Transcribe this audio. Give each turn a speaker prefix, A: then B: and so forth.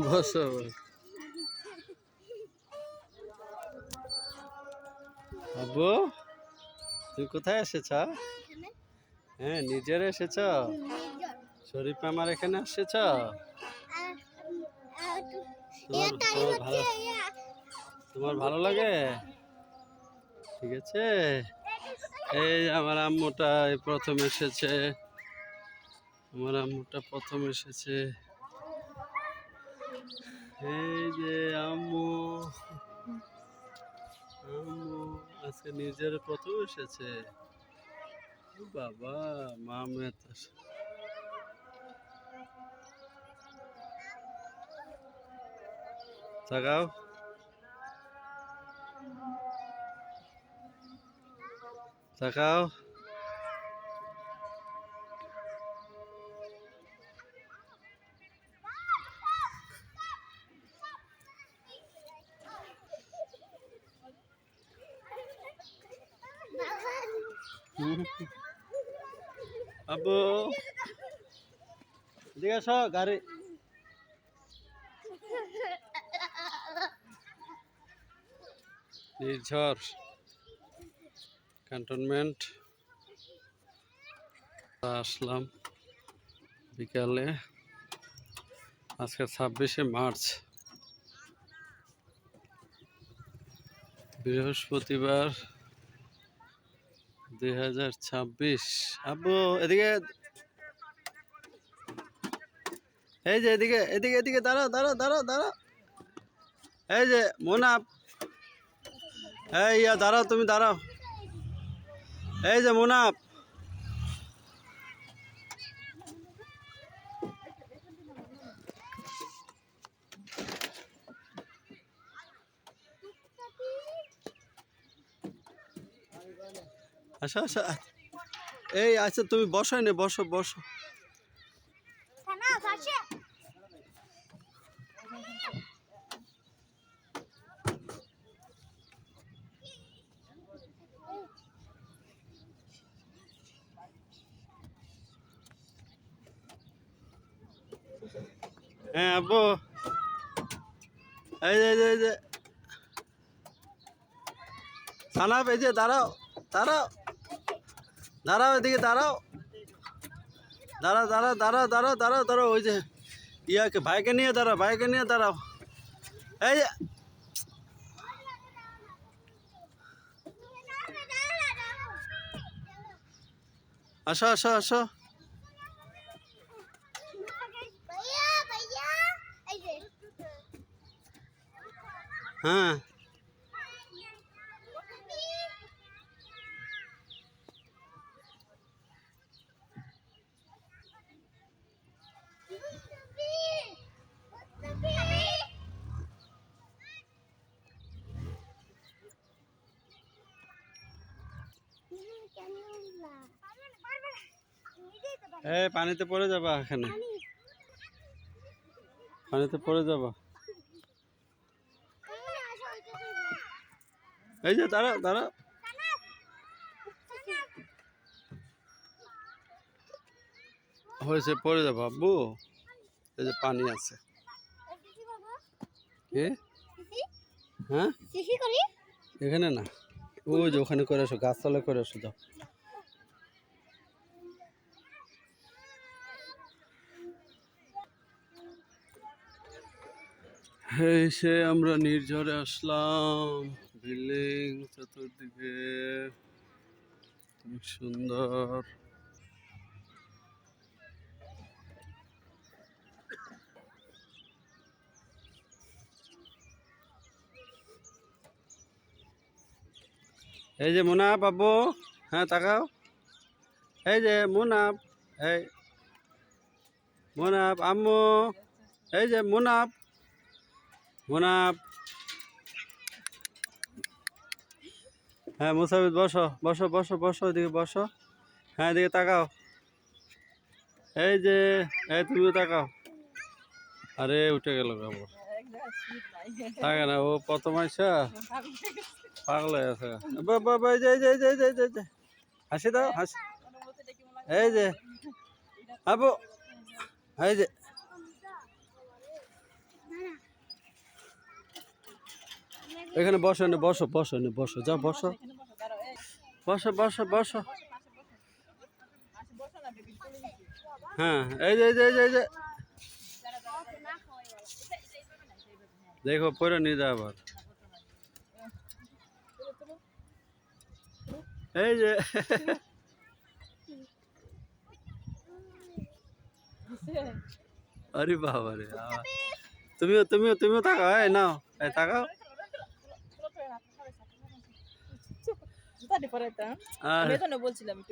A: বসো। আব্বু তুমি কোথায় এসেছ? হ্যাঁ নিজের এসেছ? শরীফ আমার এখানে এসেছ? তোমার ভালো লাগে? ঠিক আছে। এই আমার আম্মুটা প্রথম এসেছে। আমার আম্মুটা প্রথম এসেছে। এই যে আম্মু, আম্মু আজকে নিজের প্রথম এসেছে। বাবা মা মেয়ে তাকাও, তাকাও। আব্বু এদিকে আসো, গাড়ি। নির্ঝর ক্যান্টনমেন্ট আসলাম বিকালে। আজকে 26শে মার্চ, বৃহস্পতিবার 2026। আব্বু এদিকে, এই যে এদিকে এদিকে এদিকে দাঁড়াও দাঁড়াও দাঁড়াও দাঁড়াও। এই যে মুনাফ, এই দাঁড়াও, তুমি দাঁড়াও। এই যে মুনাফ, আসো আসো। এই আচ্ছা তুমি বসো, নে বসো বসো। হ্যাঁ আব্বু, এই যে এই যে সানাপ, এই যে দাঁড়াও দাঁড়াও দাঁড়াও, এদিকে দাঁড়াও, দাঁড়াও দাঁড়াও দাঁড়াও দাঁড়াও দাঁড়াও দাঁড়াও। ওই যে ইয়াকে ভাইকে নিয়ে দাঁড়াও, ভাইকে নিয়ে দাঁড়াও। এই যে আসো আসো আসো। হ্যাঁ এই পানিতে পড়ে যাবা, এখানে পানিতে পড়ে যাবা। এই যে দাঁড়াও দাঁড়াও। হয়েছে, পড়ে যাবো আব্বু। এই যে পানি আছে। কি? হ্যাঁ এখানে না, ওই যে ওখানে করে আসো, গাছতলায় করে আসো, যাও। এই সে আমরা নির্ঝরে আসলাম। বিল্ডিং চতুর্দিকে খুব সুন্দর। এই যে মুনাফ আব্বু, হ্যাঁ তাকাও। এই যে মুনাফ, এই মুনাফ আম্মু, এই যে মুনাফ, মুনাফ। হ্যাঁ মুসাফিদ বসো বসো বসো বসো, এদিকে বসো। হ্যাঁ এদিকে তাকাও। এই যে, এই তুমিও তাকাও। আরে উঠে গেল খবর, থাকে না, ও প্রথম আইসা পাগল হয়ে আছে। বাবা এই যে এই যে এই যে এই যে এই যে, হাসি দাও হাসি। এই যে আবু, এই যে এখানে বসো, এনে বসো, বসো, এনে বসো, যাও বসো, বসো, বসো, বসো। হ্যাঁ, এই যে এই যে এই যে এই যে দেখো পরে নিয়ে যাও আবার। এই যে আরে বাবা রে, তুমিও তুমিও তুমিও তাকাও, এই নাও, এই তাকাও।
B: জুতা দিয়ে পরে তো
A: আর
B: আমি এজন্য বলছিলাম